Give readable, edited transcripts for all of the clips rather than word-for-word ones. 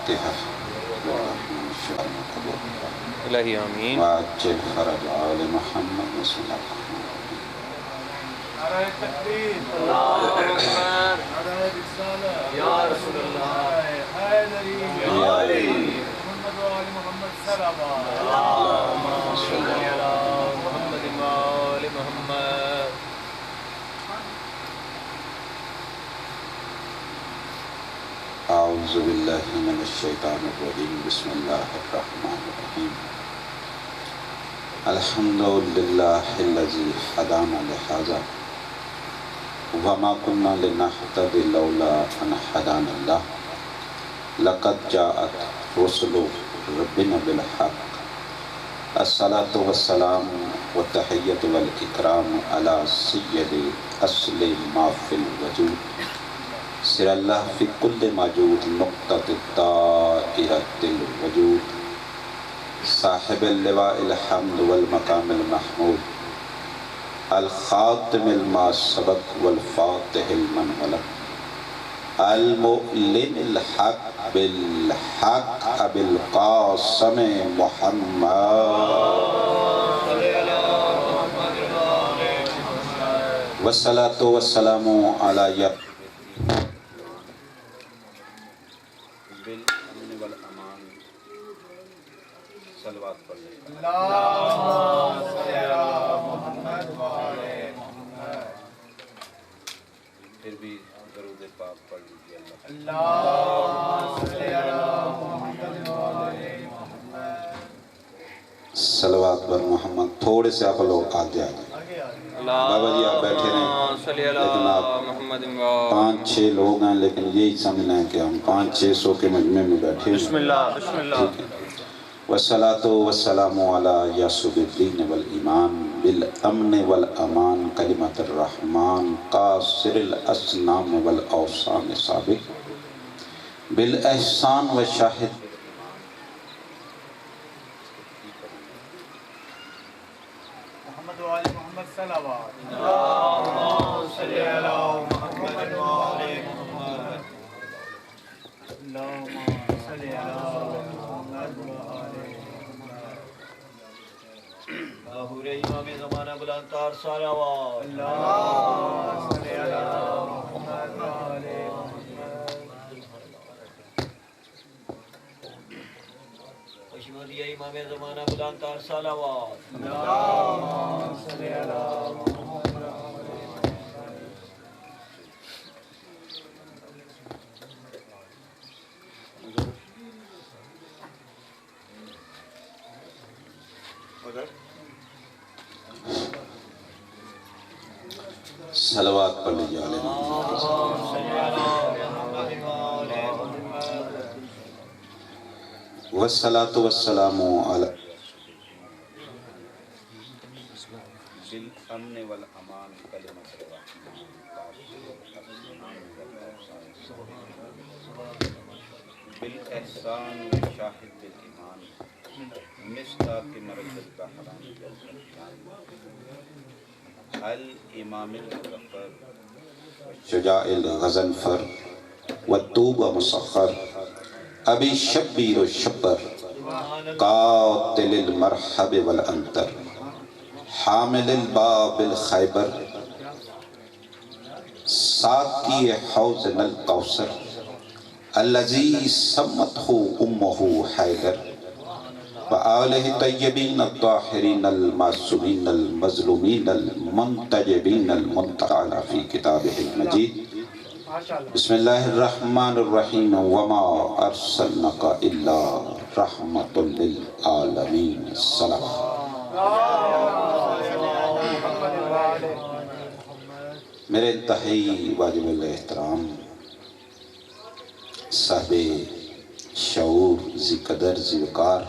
الفاتحة الہی آمین. وعجل فرج آل محمد صلی اللہ علیہ وسلم. نعرہ تکبیر، اللہ اکبر. نعرہ رسالت، یا رسول اللہ. حیدری، یا علی. محمد و آل محمد صلوات. اللہم صلی علی محمد و آل محمد. اعوذ باللہ من الشیطان الرجیم. بسم اللہ الرحمن الرحیم. الحمد للہ الذی ہدانا لہذا وما كنا لنهتدي لولا ان هدانا الله. لقد جاءت رسل ربنا بالحق. الصلاة والسلام والتحية والإكرام على سيد أصل ما في الوجود. سر اللہ فی کل موجود نقطة الطائرة الوجود. صاحب اللواء الحمد والمقام المحمود. الخاتم الما سبق والفاتح المن ولد. المؤلن الحق بالحق ابی القاسم محمد. والصلاة والسلام علی بالامن والامان. صلوات پڑھ لیں. اللہم صلی علی محمد و آل محمد. پھر بھی درود پاک پڑھ لیجیے. اللہم صلی علی محمد و آل محمد. صلوات پر محمد. تھوڑے سے آپ لوگ آگے آگے. بابا جی آپ بیٹھے رہیں، صلی علی لیکن آپ محمد و آل. 5-6 لوگ ہیں، لیکن یہی سمجھنا ہے کہ ہم 500-600 کے مجمع میں بیٹھے ہیں. بسم اللہ بسم اللہ. والصلاة والسلام علی یاسب الدین والایمان بالامن والامان کلمت الرحمن قاصر الاسنام والاوسان سابق بالاحسان والشاہد. محمد و آل محمد صلوات. اللہم صلی علی محمد و آل محمد. اللہم صلی علی محمد و آل محمد. ظہور امام زمانہ بلند تار صلوات. اللہم صلی علی محمد و آل محمد. اشمدی امام زمانہ بلند تار صلوات. اللہم صلی علی محمد و آل محمد. صلوات پڑھ لیجیے. والصلاة والسلام علی بالامن والامان کلمت الرحمن بالاحسان والشاہد بالایمان مصداق مرد البحران الامام المظفر شجاع الغضنفر والطوب مسخر ابی شبیر و شبر قاتل المرحب والانتر حامل الباب الخیبر ساقی حوض الکوثر الذی سمتہ امہ حیدر وآلہ طیبین الطاہرین المعصومین المظلومین المنتجبین المنتقال فی کتابہ المجید. بسم اللہ الرحمن الرحیم. وما ارسلناک الا رحمۃ للعالمین. صلوات. میرے انتہائی واجب الاحترام صاحب شعور ذی قدر ذی وقار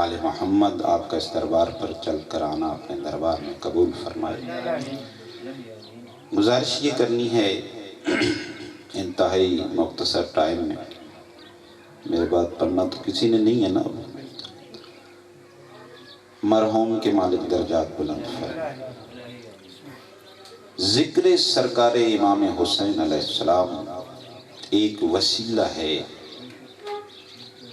آل محمد، آپ کا اس دربار پر چل کر آنا اپنے دربار میں قبول فرمائے. گزارش یہ کرنی ہے انتہائی مختصر ٹائم میں. میرے بات پڑھنا تو کسی نے نہیں ہے نا. مرحوم کے مالک درجات بلند فرمائے. ذکر سرکار امام حسین علیہ السلام ایک وسیلہ ہے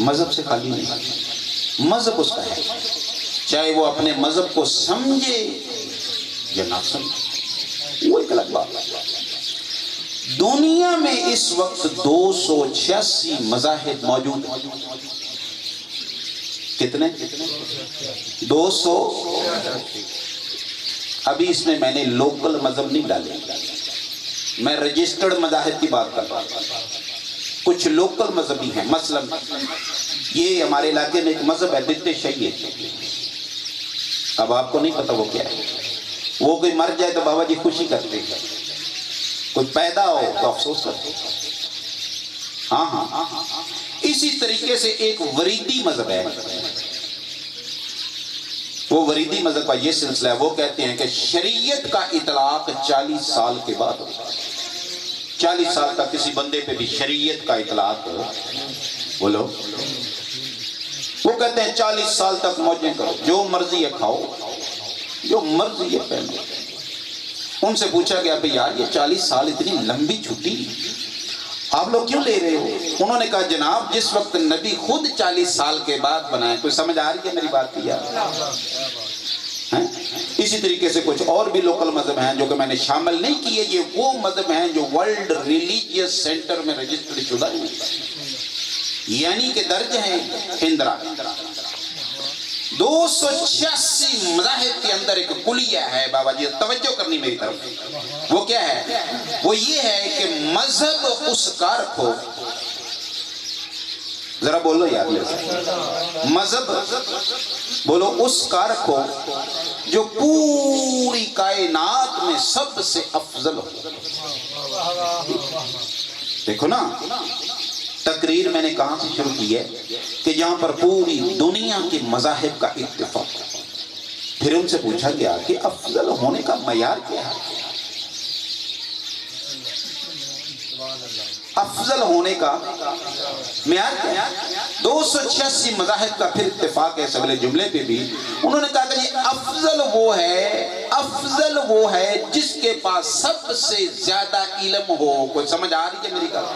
مذہب سے خالی نہیں، مذہب اس کا ہے، چاہے وہ اپنے مذہب کو سمجھے یا نہ سمجھے، وہ ایک الگ بات ہے۔ دنیا میں اس وقت 286 مذاہب موجود ہیں۔ کتنے؟ 200۔ ابھی اس میں نے لوکل مذہب نہیں ڈالے، میں رجسٹرڈ مذاہب کی بات کر رہا ہوں۔ کچھ لوکل مذہبی ہیں، مثلا یہ ہمارے علاقے میں ایک مذہب ہے دتے شیعہ، اب آپ کو نہیں پتا وہ کیا ہے۔ وہ کوئی مر جائے تو بابا جی خوشی کرتے ہیں، کوئی پیدا ہو تو افسوس کرتے ہیں۔ ہاں اسی طریقے سے ایک وریدی مذہب ہے، وہ وریدی مذہب کا یہ سلسلہ ہے، وہ کہتے ہیں کہ شریعت کا اطلاق 40 سال کے بعد ہوتا ہے۔ 40 سال تک کسی بندے پہ بھی شریعت کا اطلاق بولو، وہ کہتے ہیں 40 سال تک موجیں کرو، جو مرضی ہے کھاؤ، جو مرضی ہے پہنو۔ ان سے پوچھا گیا بھئی یار یہ 40 سال اتنی لمبی چھٹی آپ لوگ کیوں لے رہے ہو؟ انہوں نے کہا جناب جس وقت نبی خود 40 سال کے بعد بنائے، کوئی سمجھ آ رہی ہے میری بات کی یار؟ اسی طریقے سے کچھ اور بھی لوکل مذہب ہیں جو کہ میں نے شامل نہیں کیے، یہ وہ مذہب ہیں جو ورلڈ ریلیجیس سینٹر میں رجسٹرڈ شدہ ہیں، یعنی کہ درج ہیں ہندرا۔ 286 مذاہب کے اندر ایک کلیہ ہے، بابا جی توجہ کرنی میری طرف، وہ کیا ہے؟ وہ یہ ہے کہ مذہب اس کا رکھو، ذرا بولو یار میرے ساتھ، مذہب بولو اس کا رکھو جو پوری کائنات میں سب سے افضل ہو۔ دیکھو نا تقریر میں نے کہاں سے شروع کی ہے کہ جہاں پر پوری دنیا کے مذاہب کا اتفاق، پھر ان سے پوچھا گیا کہ افضل ہونے کا معیار کیا ہے؟ افضل ہونے کا معیار کیا ہے؟ 286 مذاہب کا پھر اتفاق ہے اس اگلے جملے پہ بھی۔ انہوں نے کہا کہ یہ افضل وہ ہے جس کے پاس سب سے زیادہ علم ہو۔ کوئی سمجھ آ رہی ہے میری بات؟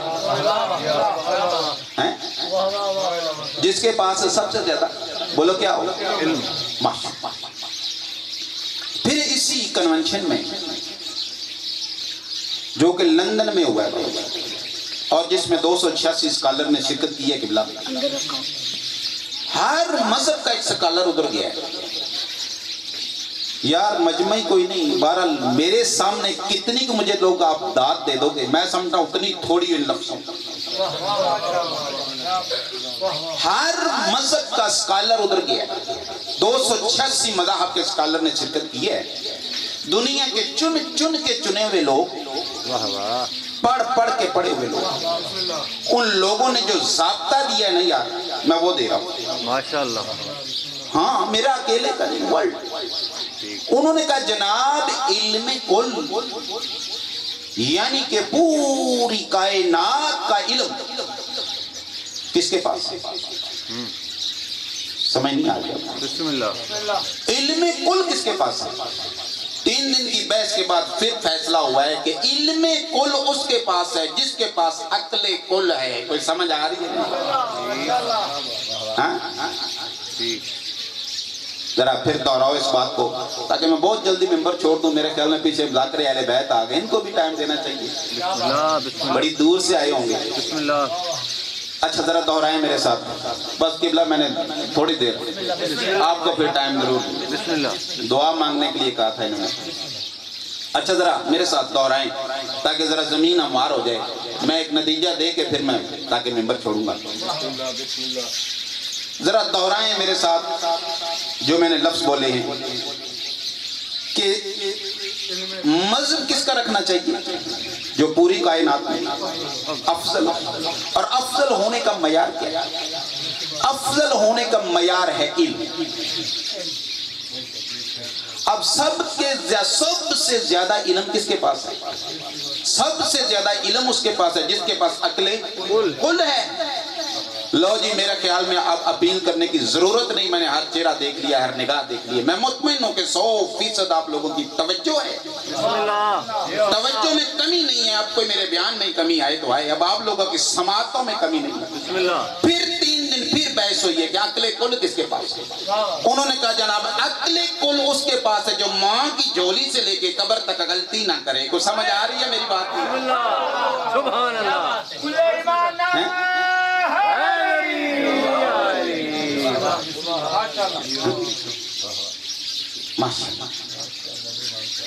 جس کے پاس سب سے زیادہ بولو کیا ہو؟ علم۔ پھر اسی کنونشن میں جو کہ لندن میں ہوا ہے اور جس میں 286 اسکالر نے شرکت کی ہے، قبلہ ہر مذہب کا ایک اسکالر ادھر گیا ہے۔ یار مجمعی کوئی نہیں، بہرحال میرے سامنے کتنی کہ مجھے لوگ آپ داد دے دو گے، میں سمجھتا ہوں اتنی تھوڑی ان لفظوں، ہر مذہب کا اسکالر ادھر گیا ہے۔ 286 مذاہب کے اسکالر نے شرکت کی ہے۔ دنیا کے چن کے چنے ہوئے لوگ، پڑھ کے پڑھے ہوئے لوگ، ان لوگوں نے جو ضابطہ دیا ہے نا یار، میں وہ دے رہا ہوں ماشاءاللہ۔ ہاں میرا اکیلے کا نہیں، ورلڈ۔ انہوں نے کہا جناب علم کل، یعنی کہ پوری کائنات کا علم کس کے پاس ہے؟ سمجھ نہیں آ گیا؟ بسم اللہ۔ علم کل کس کے پاس ہے؟ 3 دن کی بحث کے بعد پھر فیصلہ ہوا ہے کہ علم کل اس کے پاس ہے جس کے پاس عقل کل ہے۔ کوئی سمجھ آ رہی ہے؟ ذرا پھر دہراؤ اس بات کو تاکہ میں بہت جلدی ممبر چھوڑ دوں۔ میرے خیال میں پیچھے مذاکرے اہل بیت آ گئے، ان کو بھی ٹائم دینا چاہیے، بڑی دور سے آئے ہوں گے۔ بسم اللہ۔ اچھا ذرا دہرائیں میرے ساتھ، بس قبلہ میں نے تھوڑی دیر، آپ کو پھر ٹائم ضرور، بسم اللہ، دعا مانگنے کے لیے کہا تھا انہوں نے۔ اچھا ذرا میرے ساتھ دہرائیں تاکہ ذرا زمین ہموار ہو جائے، میں ایک نتیجہ دے کے پھر میں تاکہ ممبر چھوڑوں گا۔ ذرا دہرائیں میرے ساتھ جو میں نے لفظ بولے ہیں کہ مذہب کس کا رکھنا چاہیے جو پوری کائنات میں افضل، اور افضل ہونے کا معیار کیا ہے؟ افضل ہونے کا معیار ہے علم۔ اب سب سے زیادہ علم کس کے پاس ہے؟ سب سے زیادہ علم اس کے پاس ہے جس کے پاس عقل کل ہے۔ لو جی میرا خیال میں اب اپیل کرنے کی ضرورت نہیں، میں نے ہر چہرہ دیکھ لیا، ہر نگاہ دیکھ لی، میں مطمئن ہوں کہ 100% آپ لوگوں کی توجہ ہے، توجہ میں کمی نہیں ہے۔ اب کوئی میرے بیان میں کمی آئے تو آئے، اب آپ لوگوں کی سماعتوں میں کمی نہیں ہے۔ پھر 3 دن بحث ہوئی ہے کہ عقل کل کس کے پاس ہے. انہوں نے کہا جناب عقل کل اس کے پاس ہے جو ماں کی جھولی سے لے کے قبر تک غلطی نہ کرے. کو سمجھ آ رہی ہے میری بات؟ سبحان اللہ.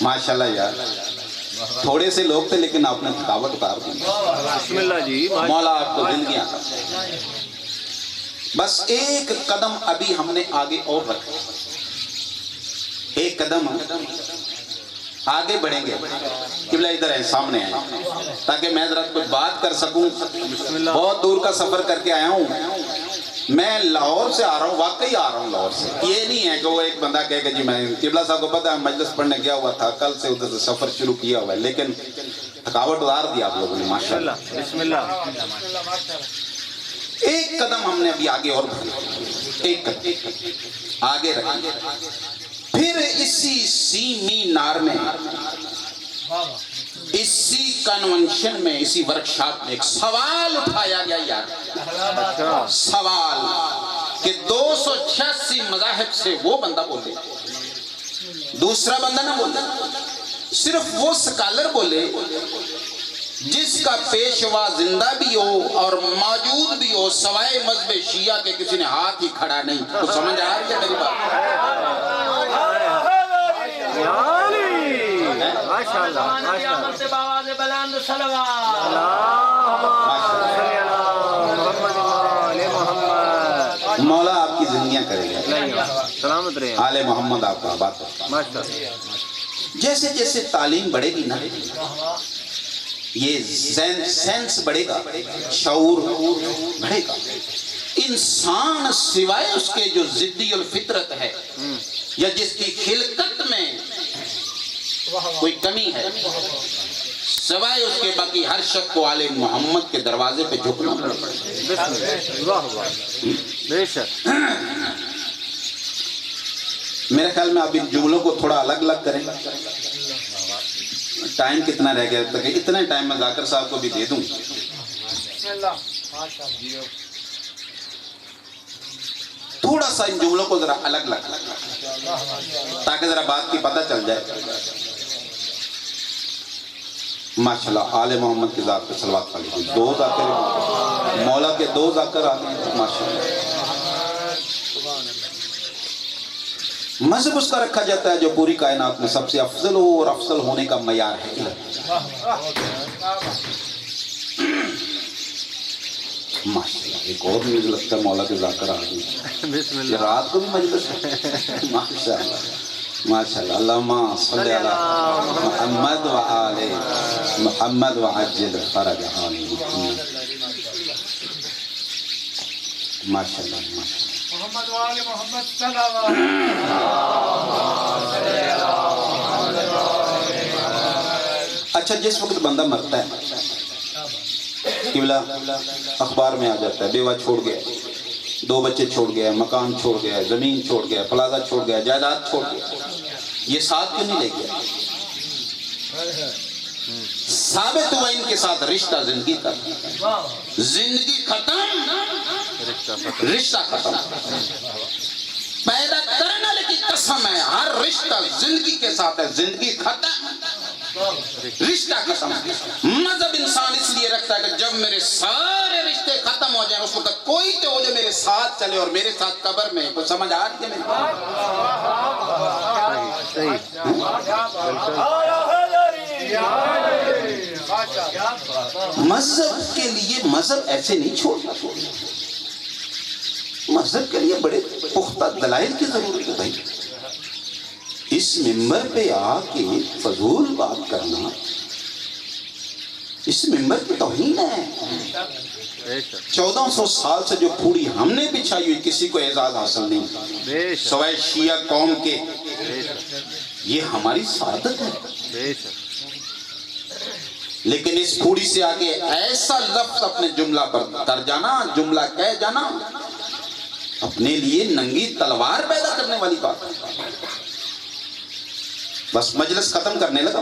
ماشاءاللہ یار تھوڑے سے لوگ تھے لیکن آپ نے تھکاوٹ اتار دی. بسم اللہ جی. مولا آپ کو زندگیاں عطا فرمائے. بس ایک قدم ابھی ہم نے آگے اور رکھا. ایک قدم آگے بڑھیں گے. قبلہ ادھر ہے سامنے ہیں تاکہ میں ذرا کچھ بات کر سکوں. بہت دور کا سفر کر کے آیا ہوں. میں لاہور سے آ رہا ہوں, واقعی آ رہا ہوں لاہور سے. یہ نہیں ہے کہ وہ ایک بندہ کہے کہ جی میں قبلہ صاحب کو پتہ ہے مجلس پڑھنے گیا ہوا تھا, کل سے ادھر سے سفر شروع کیا ہوا ہے, لیکن تھکاوٹ اتار دی آپ لوگوں نے ماشاءاللہ. بسم اللہ. ایک قدم ہم نے ابھی آگے اور بڑھا, ایک قدم آگے رکھیں. پھر اسی سیمینار میں, اسی کنونشن میں, اسی ورکشاپ میں ایک سوال اٹھایا گیا یار. سوال کہ 286 مذاہب سے وہ بندہ بولے, دوسرا بندہ نہ بولے, صرف وہ سکالر بولے جس کا پیشوا زندہ بھی ہو اور موجود بھی ہو سوائے مذہب شیعہ کے کسی نے ہاتھ ہی کھڑا نہیں. تو سمجھ آ رہی ہے میری بات؟ مولا آپ کی زندگیاں کرے گا, سلامت رہے. آل محمد آپ کا بات کرتا. جیسے جیسے تعلیم بڑھے گی نا, یہ سینس بڑھے گا, شعور بڑھے گا. انسان سوائے اس کے جو ضدی الفطرت ہے یا جس کی خلقت میں کوئی کمی ہے, سوائے اس کے باقی ہر شخص کو آل محمد کے دروازے پہ جھکنا پڑے. بے شک. میرے خیال میں آپ ان جملوں کو تھوڑا الگ الگ کریں. ٹائم کتنا رہ گیا تک, اتنے ٹائم میں ذاکر صاحب کو بھی دے دوں. تھوڑا سا ان جملوں کو ذرا الگ الگ تاکہ ذرا بات کی پتہ چل جائے. ماشاءاللہ آل محمد کی ذات پہ صلوات پڑھی. 2 ذاکر مولا کے 2 ذاکر آ گئے ماشاءاللہ. مذہب اس کا رکھا جاتا ہے جو پوری کائنات میں سب سے افضل ہو اور افضل ہونے کا معیار ہے. ماشاءاللہ ایک اور مجھے لگتا ہے مولا کے ذاکر آ گئی. بسم یہ اللہ. رات کو بھی مجلس ہے ماشاءاللہ ماشاءاللہ. اللہم صلی علی محمد و آل محمد و عجل فرج آل محمد. ماشاءاللہ ماشاءاللہ. محمد وآل محمد صلی اللہ علیہ وسلم. اچھا جس وقت بندہ مرتا ہے قبلہ اخبار میں آ جاتا ہے بیوہ چھوڑ گیا, 2 بچے چھوڑ گیا, مکان چھوڑ گیا, زمین چھوڑ گیا, پلازہ چھوڑ گیا, جائیداد چھوڑ گیا. یہ ساتھ کیوں نہیں لے گیا؟ ثابت ہوا ان کے ساتھ رشتہ زندگی کا, زندگی ختم رشتہ ختم. پیدا کرنے والے کی قسم ہے ہر رشتہ زندگی کے ساتھ ہے, زندگی ختم رشتہ ختم. مذہب انسان اس لیے رکھتا ہے کہ جب میرے سارے رشتے ختم ہو جائیں اس وقت کوئی تو ہو جو میرے ساتھ چلے اور میرے ساتھ قبر میں. کچھ سمجھ آ رہی ہے میری بات؟ مذہب کے لیے مذہب ایسے نہیں چھوڑنا. مذہب کے لیے بڑے پختہ دلائل کی ضرورت ہے. بھائی اس ممبر پہ آ کے فضول بات کرنا اس ممبر کی توہین ہے. 1400 سال سے جو پھوڑی ہم نے بچھائی ہوئی کسی کو اعزاز حاصل نہیں سوائے شیعہ قوم کے. یہ ہماری سعادت ہے. لیکن اس پھوڑی سے آگے ایسا لفظ اپنے جملہ پر کر جانا, جملہ کہہ جانا, اپنے لیے ننگی تلوار پیدا کرنے والی بات. بس مجلس ختم کرنے لگا.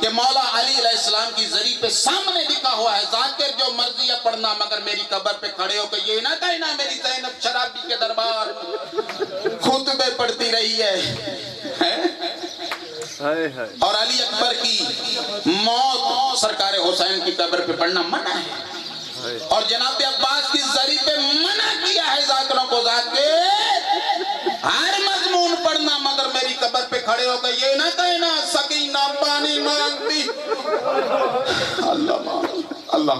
کہ مولا علی علیہ السلام کی زری پہ سامنے لکھا ہوا ہے ذاکر جو مرضی ہے پڑھنا مگر میری قبر پہ کھڑے ہو کہ یہ نہ کہنا میری زینب شرابی کے دربار خطبے پڑھتی رہی ہے. اور علی اکبر کی موت سرکار حسین کی قبر پہ پڑھنا منع ہے. اور جناب عباس کی زری پہ منع کیا ہے ذاکروں کو, ذاکر ہر مضمون پڑھنا مگر میری قبر پہ کھڑے ہو کے یہ نہ کہنا سکینہ پانی مانگتی. اللہ